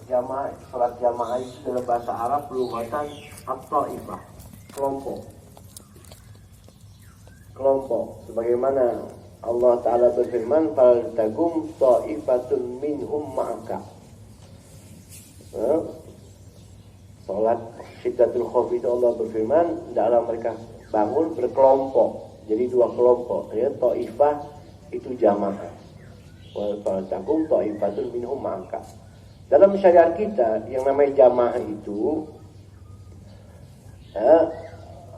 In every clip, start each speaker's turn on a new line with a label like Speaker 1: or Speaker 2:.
Speaker 1: Jamaah, salat jamaah itu dalam bahasa Arab lugatan at-taifah, kelompok. Sebagaimana Allah Ta'ala berfirman, faltagum ta'ifatun minhum ma'aka. Salat syiddatul khauf itu Allah berfirman, dalam mereka bangun berkelompok. Jadi dua kelompok, ya, taifah itu jamaah. Faltagum ta'ifatun minhum ma'aka. Dalam syariat kita yang namanya jamaah itu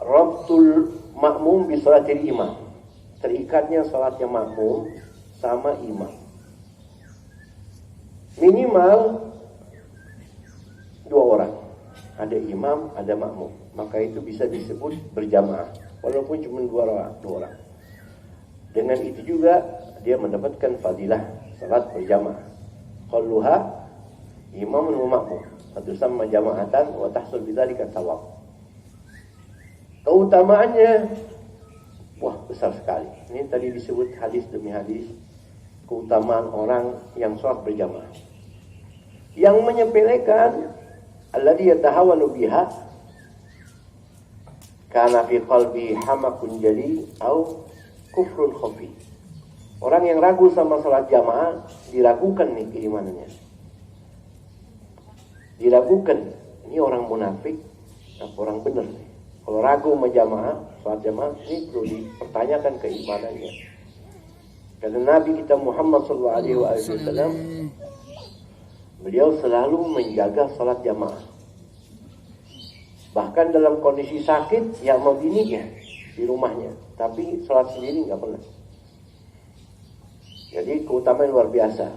Speaker 1: rabtul makmum bi salatil imam. Terikatnya salatnya makmum sama imam. Minimal 2 orang. Ada imam, ada makmum. Maka itu bisa disebut berjamaah. Walaupun cuma 2 orang. Dengan itu juga dia mendapatkan fadilah salat berjamaah. Qalluha imam wa makmum atau sama jamaatan wa tahsul bidzalika thawab. Keutamaannya besar sekali. Ini tadi disebut hadis demi hadis keutamaan orang yang salat berjamaah. Yang menyepelekan alladhi yatahawanu biha kana fi qalbi hamakun jali au kufrun khafi. Orang yang ragu sama salat jamaah diragukan nih keimanannya. Diragukan, ini orang munafik atau orang benar. Kalau ragu sama jamaah, salat jamaah, ini perlu dipertanyakan keimanannya. Karena Nabi kita Muhammad SAW, beliau selalu menjaga salat jamaah. Bahkan dalam kondisi sakit, ya mau dini ya di rumahnya, tapi salat sendiri nggak pernah. Jadi keutamaan luar biasa.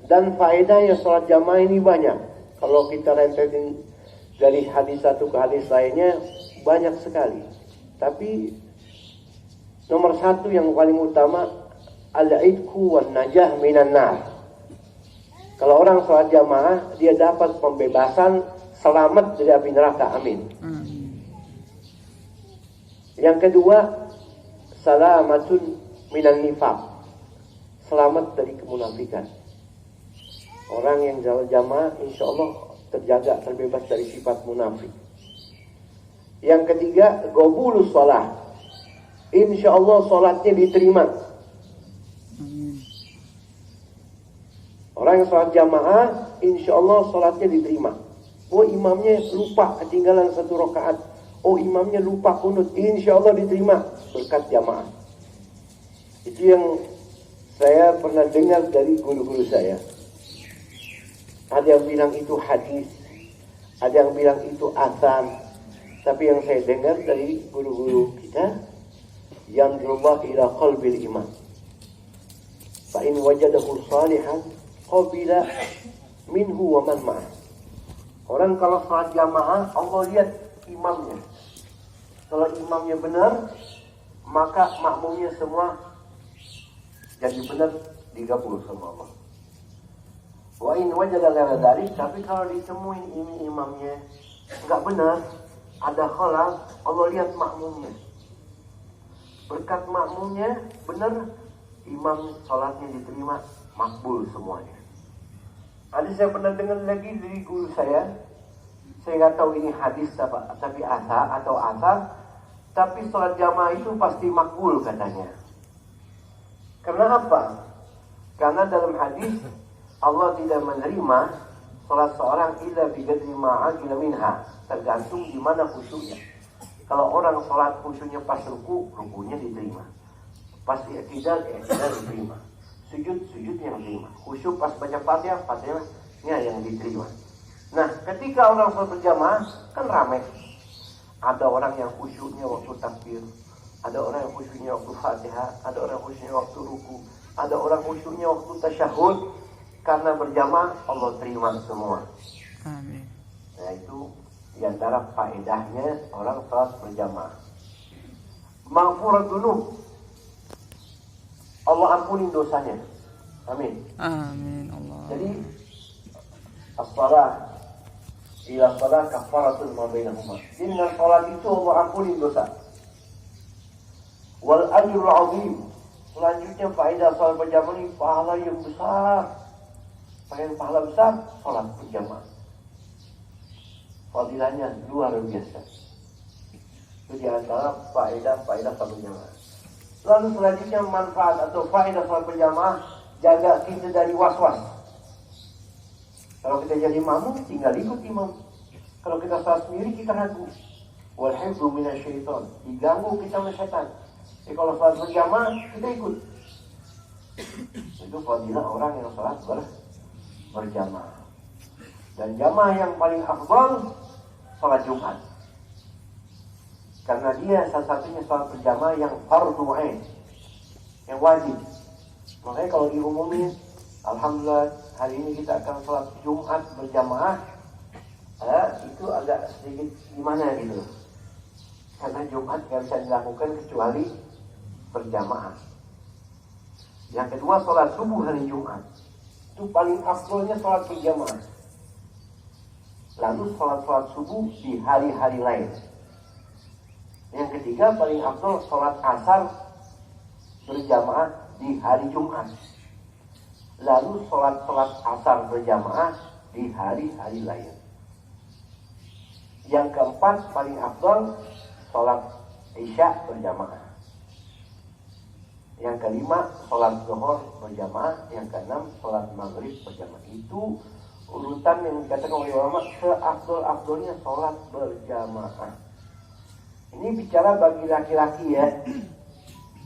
Speaker 1: Dan faedahnya salat jamaah ini banyak. Kalau kita rentetin dari hadis satu ke hadis lainnya banyak sekali. Tapi nomor 1 yang paling utama al-idku wan najah minan nar. Kalau orang salat jamaah dia dapat pembebasan, selamat dari api neraka. Amin. Yang kedua, salamatun minan nifaq. Selamat dari kemunafikan. Orang yang salat jamaah insya Allah terjaga, terbebas dari sifat munafik. Yang ketiga, qabulus shalah. Insya Allah salatnya diterima. Orang yang salat jamaah insya Allah salatnya diterima. Oh imamnya lupa ketinggalan 1 rakaat. Oh imamnya lupa kunut. Insya Allah diterima berkat jamaah. Itu yang saya pernah dengar dari guru-guru saya. Ada yang bilang itu hadis, ada yang bilang itu asar. Tapi yang saya dengar dari guru-guru kita, yanzurullah ila qalbil imam. Fa in wajadahu salihan qabila minhu wa man ma'ah. Orang kalau salat jamaah, Allah lihat imamnya. Kalau imamnya benar, maka makmumnya semua jadi benar, digabung sama Allah. Wa in wajada ghayra dzalik, tapi kalau ditemuin ini imamnya enggak benar, ada khalal, Allah lihat makmumnya. Berkat makmumnya benar, imam salatnya diterima, makbul semuanya. Ada saya pernah dengar lagi dari guru saya enggak tahu ini hadis apa, tapi asar, tapi salat jamaah itu pasti makbul katanya. Karena apa? Karena dalam hadis Allah tidak menerima salat seorang illa bi qadri ma aqila minha, tergantung di mana khusyuknya. Kalau orang salat khusyuknya pas rukunya diterima. Pas i'tidal diterima. Sujud yang diterima. Khusyuk pas baca Fatihahnya yang diterima. Nah, ketika orang salat berjamaah kan ramai. Ada orang yang khusyuknya waktu takbir, ada orang yang khusyuknya waktu Fatihah, ada orang yang khusyuknya waktu ruku, ada orang khusyuknya waktu tasyahud. Karena berjamaah Allah terima semua.
Speaker 2: Amin.
Speaker 1: Nah itu diantara faedahnya orang salat berjamaah. Maghfurat dzunub, Allah ampuni dosanya. Amin.
Speaker 2: Amin Allah.
Speaker 1: Jadi as-shalah ila shalah kafaratun ma bainahuma. Dengan salat itu Allah ampuni dosa. Wal ajrul azim. Selanjutnya faedah salat berjamaah ini pahala yang besar. pengen pahala besar, sholat berjamaah. Fadilahnya luar biasa. Itu di antara faedah sholat berjamaah. Lalu selanjutnya manfaat atau faedah sholat berjamaah, jaga kita dari was-was. Kalau kita jadi makmum, tinggal ikut imam. Kalau kita sholat sendiri, kita ragu. Wal hifdzu minasyaiton, diganggu kita oleh setan. Jadi kalau sholat berjamaah, kita ikut. Itu fadilah orang yang sholat berjamaah. Dan jamaah yang paling afdal sholat Jumat. Karena dia salah satunya sholat berjamaah yang fardhu ain, yang wajib. Makanya kalau diumumin, alhamdulillah hari ini kita akan sholat Jumat berjamaah, itu agak sedikit gimana gitu. Karena Jumat nggak bisa dilakukan kecuali berjamaah. Yang kedua, sholat subuh hari Jumat. Itu paling afdolnya sholat berjamaah. Lalu sholat subuh di hari-hari lain. Yang ketiga, paling afdol sholat asar berjamaah di hari Jumat. Lalu sholat asar berjamaah di hari-hari lain. Yang keempat, paling afdol sholat isya berjamaah. Yang kelima, sholat zuhur berjamaah. Yang keenam, sholat maghrib berjamaah. Itu urutan yang dikatakan oleh ulama seafdol-afdolnya sholat berjamaah. Ini bicara bagi laki-laki ya,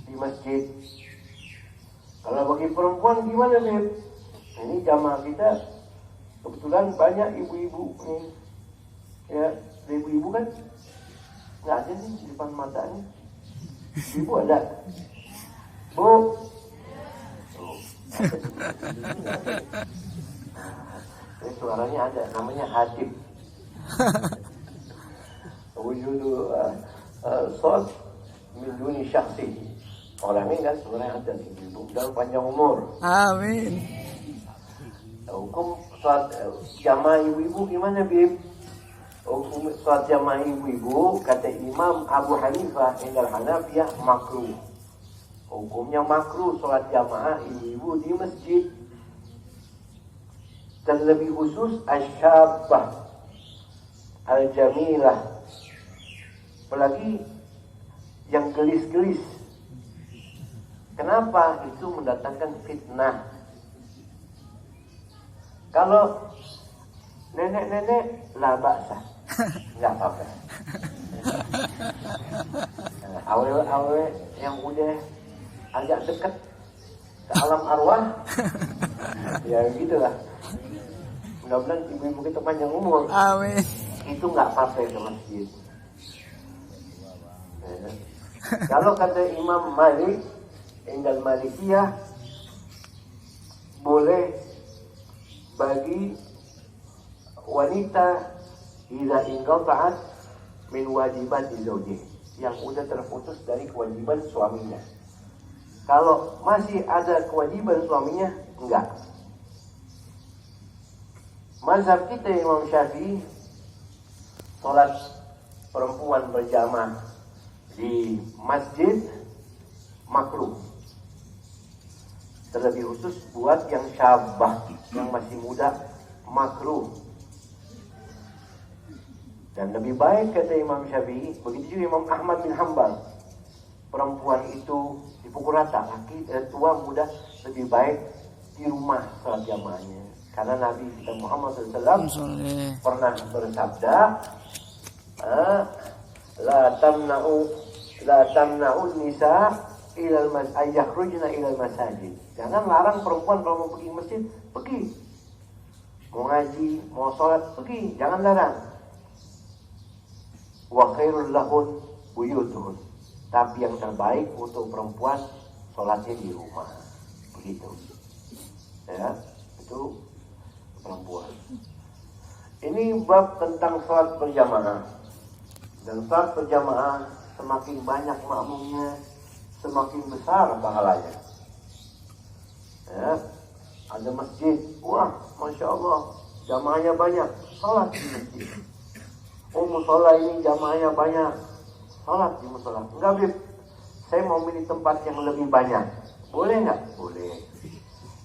Speaker 1: di masjid. Kalau bagi perempuan gimana, Beb? Ini jamaah kita kebetulan banyak ibu-ibu nih. Ya, ibu-ibu kan nggak ada nih di depan matanya. Ibu ada? Bu? Ini suaranya ada, namanya Hatib. Wujudu sod min duni syakhsi. Orang ini kan sebenarnya ada ibu dan panjang umur.
Speaker 2: Amin.
Speaker 1: Hukum sholat jamaah ibu-ibu gimana, Bib? Hukum sholat jamaah ibu-ibu kata Imam Abu Hanifah indal Hanafiyah makruh. Hukumnya makruh sholat jamaah ibu-ibu di masjid. Terlebih khusus asyabah al-jamilah, apalagi yang gelis-gelis. Kenapa? Itu mendatangkan fitnah. Kalau nenek-nenek la ba'sa, nggak apa-apa. Awe-awe yang udah agak dekat ke alam arwah, ya gitulah. Mudah-mudahan ibu-ibu kita panjang umur.
Speaker 2: Amin.
Speaker 1: Itu nggak apa-apa ke masjid. Kalau kata Imam Malik, indal Malikiyah, boleh bagi wanita idza inqata'at min wajibati zawjih, yang udah terputus dari kewajiban suaminya. Kalau masih ada kewajiban suaminya, enggak. Mazhab kita Imam Syafi'i, sholat perempuan berjamaah di masjid makruh. Terlebih khusus buat yang syabah, yang masih muda, makruh. Dan lebih baik kata Imam Syafi'i, begitu juga Imam Ahmad bin Hanbal, perempuan itu dipukul rata, laki tua muda lebih baik di rumah sholat jamaahnya. Karena Nabi kita Muhammad SAW pernah bersabda, la tamna'un nisa ilal yakhrujna ilal masajid. Jangan larang perempuan kalau mau pergi ke masjid, pergi. Mau ngaji, mau sholat, pergi. Jangan larang. Wa khairul lahun buyutuhun. Tapi yang terbaik untuk perempuan sholatnya di rumah. Begitu. Ya, itu perempuan. Ini bab tentang sholat berjamaah. Dan sholat berjamaah semakin banyak makmumnya, semakin besar pahalanya. Ya, ada masjid, wah, masya Allah, jamaahnya banyak, sholat di masjid. Oh, musola ini jamaahnya banyak, sholat di musola. Enggak, Bib, saya mau milih tempat yang lebih banyak. Boleh nggak? Boleh.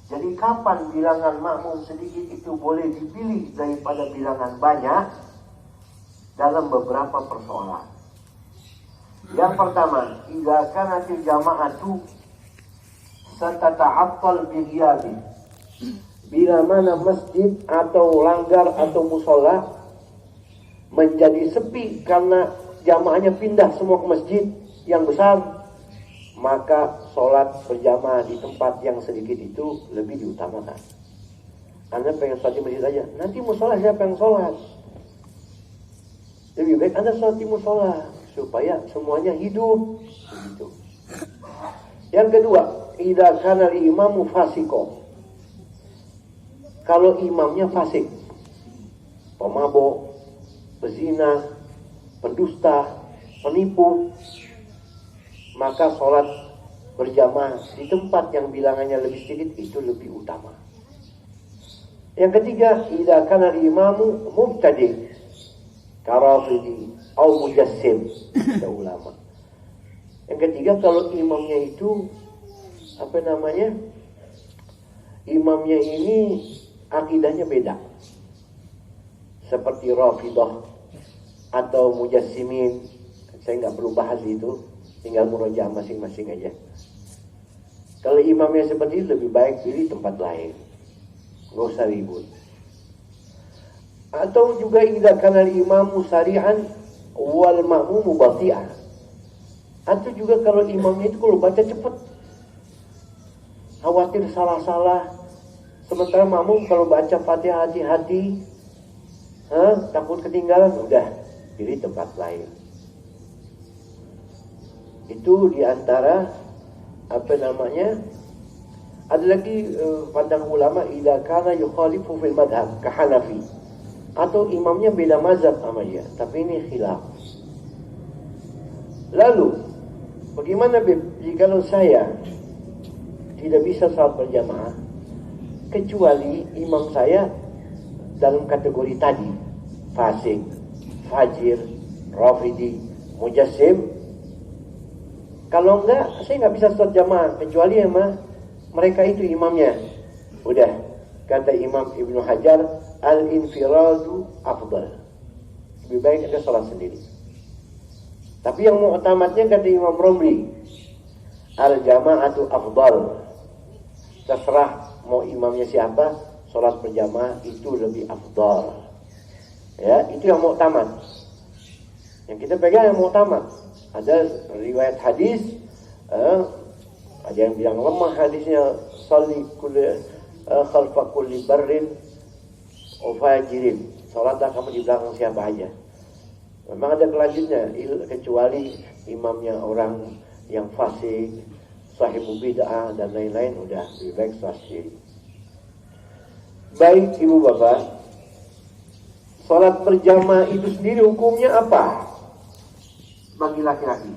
Speaker 1: Jadi kapan bilangan makmum sedikit itu boleh dipilih daripada bilangan banyak? Dalam beberapa persoalan. Yang pertama, idza kanatil jama'atu satata'attal bighyabi. Bila mana masjid atau langgar atau musola menjadi sepi karena jamaahnya pindah semua ke masjid yang besar, maka sholat berjamaah di tempat yang sedikit itu lebih diutamakan. Anda pengen sholat di masjid aja, nanti musola siapa yang sholat? Lebih baik Anda sholat di musola supaya semuanya hidup. Begitu. Yang kedua, idza kana al-imamu fasiko. Kalau imamnya fasik, pemabuk, pezina, pendusta, penipu, maka sholat berjamaah di tempat yang bilangannya lebih sedikit itu lebih utama. Yang ketiga, idza kana al-imamu mubtadi' karafidi atau mujassim, ada ulama. Yang ketiga, kalau imamnya itu imamnya ini akidahnya beda, seperti Rafidah atau Mujassimin. Saya nggak perlu bahas itu, tinggal murojaah masing-masing aja. Kalau imamnya seperti itu, lebih baik pilih tempat lain, nggak usah ribut. Atau juga idza kana al-imamu sari'an wal ma'mumu bati'an. Atau juga kalau imamnya itu kalau baca cepat, khawatir salah-salah. Sementara makmum kalau baca Fatihah hati-hati, takut ketinggalan, udah pilih tempat lain. Itu diantara ada lagi pandangan ulama idza kana yukhalifu fil madhab ka Hanafi, atau imamnya beda mazhab sama dia, tapi ini khilaf. Lalu bagaimana jika saya tidak bisa salat berjamaah kecuali imam saya dalam kategori tadi, fasik, fajir, rafidi, mujassim? Kalau enggak, saya nggak bisa salat jamaah kecuali mereka itu imamnya. Udah, kata Imam Ibnu Hajar, al-infiradu afdal. Lebih baik Anda salat sendiri. Tapi yang mu'tamadnya kata Imam Romli, al-jama'atu afdal. Terserah mau imamnya siapa, salat berjamaah itu lebih afdal. Ya, itu yang mu'tamad. Yang kita pegang yang mu'tamad. Ada riwayat hadis, ada yang bilang lemah hadisnya, salli khalfa kulli barrin wa fajirin. Salatlah kamu di belakang siapa aja. Memang ada kelanjutnya, kecuali imamnya orang yang fasik, sahibu bid'ah dan lain-lain, udah lebih baik salat sendiri. Baik ibu bapak, salat berjamaah itu sendiri hukumnya apa bagi laki-laki?